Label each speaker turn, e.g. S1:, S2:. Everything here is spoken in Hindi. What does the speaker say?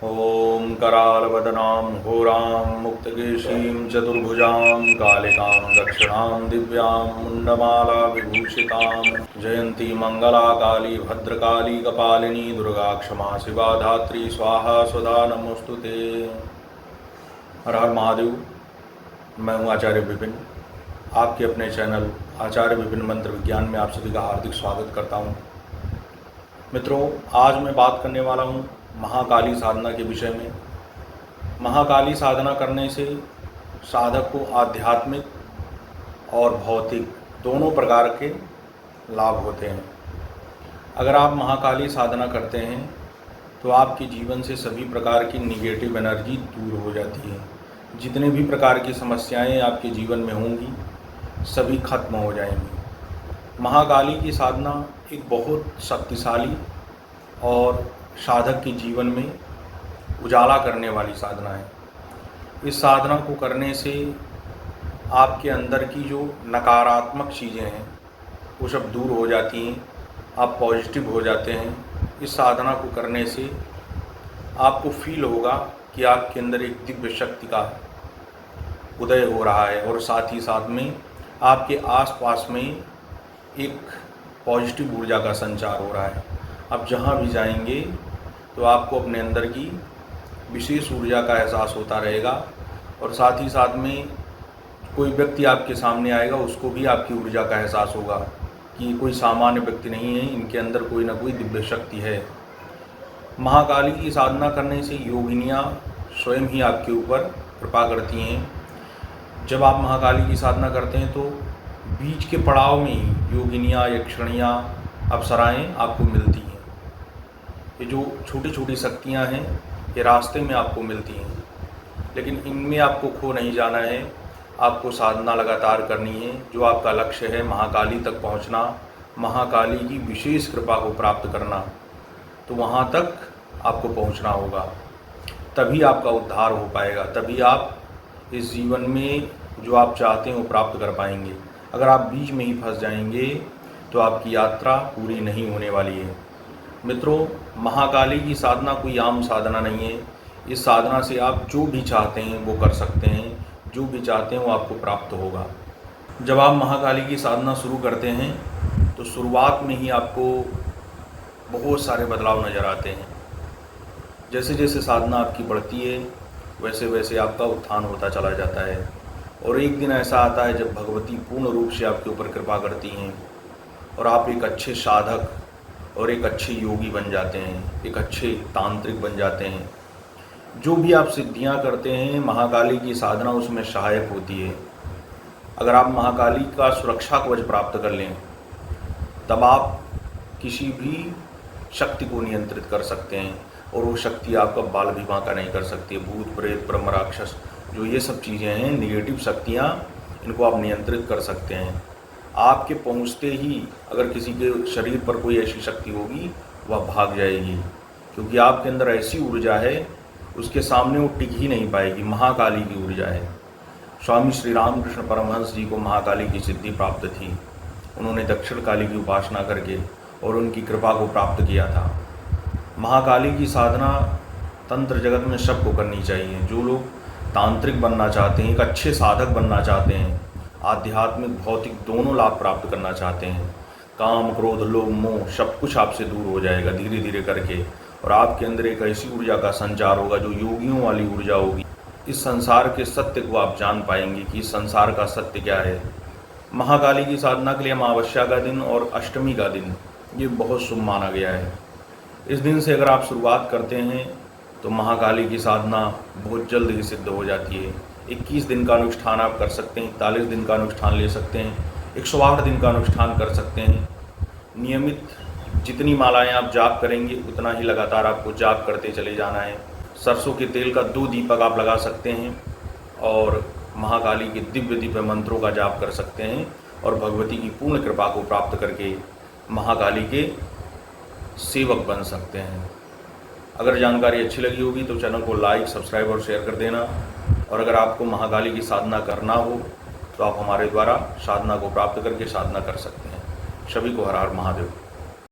S1: ॐ करालवदनां घोरां मुक्तकेशीं चतुर्भुजां कालिकां दक्षिणां दिव्यां मुण्डमाला विभूषितां जयन्ती मंगला काली भद्रकाली कपालिनी दुर्गा क्षमा शिवा धात्री स्वाहा स्वधा नमोस्तुते। हर हर महादेव। मैं हूँ आचार्य विपिन। आपके अपने चैनल आचार्य विपिन मंत्र विज्ञान में आप सभी का हार्दिक स्वागत करता हूँ। मित्रों, आज मैं बात करने वाला हूँ महाकाली साधना के विषय में। महाकाली साधना करने से साधक को आध्यात्मिक और भौतिक दोनों प्रकार के लाभ होते हैं। अगर आप महाकाली साधना करते हैं तो आपके जीवन से सभी प्रकार की निगेटिव एनर्जी दूर हो जाती है। जितने भी प्रकार की समस्याएं आपके जीवन में होंगी सभी खत्म हो जाएंगी। महाकाली की साधना एक बहुत शक्तिशाली और साधक के जीवन में उजाला करने वाली साधना है। इस साधना को करने से आपके अंदर की जो नकारात्मक चीज़ें हैं वो सब दूर हो जाती हैं, आप पॉजिटिव हो जाते हैं। इस साधना को करने से आपको फील होगा कि आपके अंदर एक दिव्य शक्ति का उदय हो रहा है और साथ ही साथ में आपके आसपास में एक पॉजिटिव ऊर्जा का संचार हो रहा है। आप जहाँ भी जाएंगे तो आपको अपने अंदर की विशेष ऊर्जा का एहसास होता रहेगा और साथ ही साथ में कोई व्यक्ति आपके सामने आएगा उसको भी आपकी ऊर्जा का एहसास होगा कि कोई सामान्य व्यक्ति नहीं है, इनके अंदर कोई ना कोई दिव्य शक्ति है। महाकाली की साधना करने से योगिनियाँ स्वयं ही आपके ऊपर कृपा करती हैं। जब आप महाकाली की साधना करते हैं तो बीच के पड़ाव में ही योगिनियाँ, यक्षिणियाँ, अप्सराएँ आपको मिलती हैं। ये जो छोटी छोटी शक्तियाँ हैं ये रास्ते में आपको मिलती हैं, लेकिन इनमें आपको खो नहीं जाना है। आपको साधना लगातार करनी है। जो आपका लक्ष्य है महाकाली तक पहुंचना, महाकाली की विशेष कृपा को प्राप्त करना, तो वहां तक आपको पहुंचना होगा। तभी आपका उद्धार हो पाएगा, तभी आप इस जीवन में जो आप चाहते हैं वो प्राप्त कर पाएंगे। अगर आप बीच में ही फंस जाएंगे तो आपकी यात्रा पूरी नहीं होने वाली है। मित्रों, महाकाली की साधना कोई आम साधना नहीं है। इस साधना से आप जो भी चाहते हैं वो कर सकते हैं, जो भी चाहते हैं वो आपको प्राप्त होगा। जब आप महाकाली की साधना शुरू करते हैं तो शुरुआत में ही आपको बहुत सारे बदलाव नज़र आते हैं। जैसे जैसे साधना आपकी बढ़ती है वैसे वैसे आपका उत्थान होता चला जाता है और एक दिन ऐसा आता है जब भगवती पूर्ण रूप से आपके ऊपर कृपा करती हैं और आप एक अच्छे साधक और एक अच्छे योगी बन जाते हैं, एक अच्छे तांत्रिक बन जाते हैं। जो भी आप सिद्धियां करते हैं महाकाली की साधना उसमें सहायक होती है। अगर आप महाकाली का सुरक्षा कवच प्राप्त कर लें तब आप किसी भी शक्ति को नियंत्रित कर सकते हैं और वो शक्ति आपका बाल भी बांका नहीं कर सकती है। भूत, प्रेत, ब्रह्म, राक्षस, जो ये सब चीज़ें हैं निगेटिव शक्तियाँ, इनको आप नियंत्रित कर सकते हैं। आपके पहुंचते ही अगर किसी के शरीर पर कोई ऐसी शक्ति होगी वह भाग जाएगी, क्योंकि आपके अंदर ऐसी ऊर्जा है उसके सामने वो टिक ही नहीं पाएगी। महाकाली की ऊर्जा है। स्वामी श्री रामकृष्ण परमहंस जी को महाकाली की सिद्धि प्राप्त थी। उन्होंने दक्षिण काली की उपासना करके और उनकी कृपा को प्राप्त किया था। महाकाली की साधना तंत्र जगत में सबको करनी चाहिए। जो लोग तांत्रिक बनना चाहते हैं, एक अच्छे साधक बनना चाहते हैं, आध्यात्मिक भौतिक दोनों लाभ प्राप्त करना चाहते हैं, काम, क्रोध, लोभ, मोह सब कुछ आपसे दूर हो जाएगा धीरे धीरे करके और आपके अंदर एक ऐसी ऊर्जा का संचार होगा जो योगियों वाली ऊर्जा होगी। इस संसार के सत्य को आप जान पाएंगे कि इस संसार का सत्य क्या है। महाकाली की साधना के लिए अमावस्या का दिन और अष्टमी का दिन ये बहुत शुभ माना गया है। इस दिन से अगर आप शुरुआत करते हैं तो महाकाली की साधना बहुत जल्द ही सिद्ध हो जाती है। 21 दिन का अनुष्ठान आप कर सकते हैं, 41 दिन का अनुष्ठान ले सकते हैं, 108 दिन का अनुष्ठान कर सकते हैं। नियमित जितनी मालाएं आप जाप करेंगे उतना ही लगातार आपको जाप करते चले जाना है। सरसों के तेल का 2 दीपक आप लगा सकते हैं और महाकाली के दिव्य दिव्य मंत्रों का जाप कर सकते हैं और भगवती की पूर्ण कृपा को प्राप्त करके महाकाली के सेवक बन सकते हैं। अगर जानकारी अच्छी लगी होगी तो चैनल को लाइक, सब्सक्राइब और शेयर कर देना। और अगर आपको महाकाली की साधना करना हो तो आप हमारे द्वारा साधना को प्राप्त करके साधना कर सकते हैं। सभी को हर हर महादेव।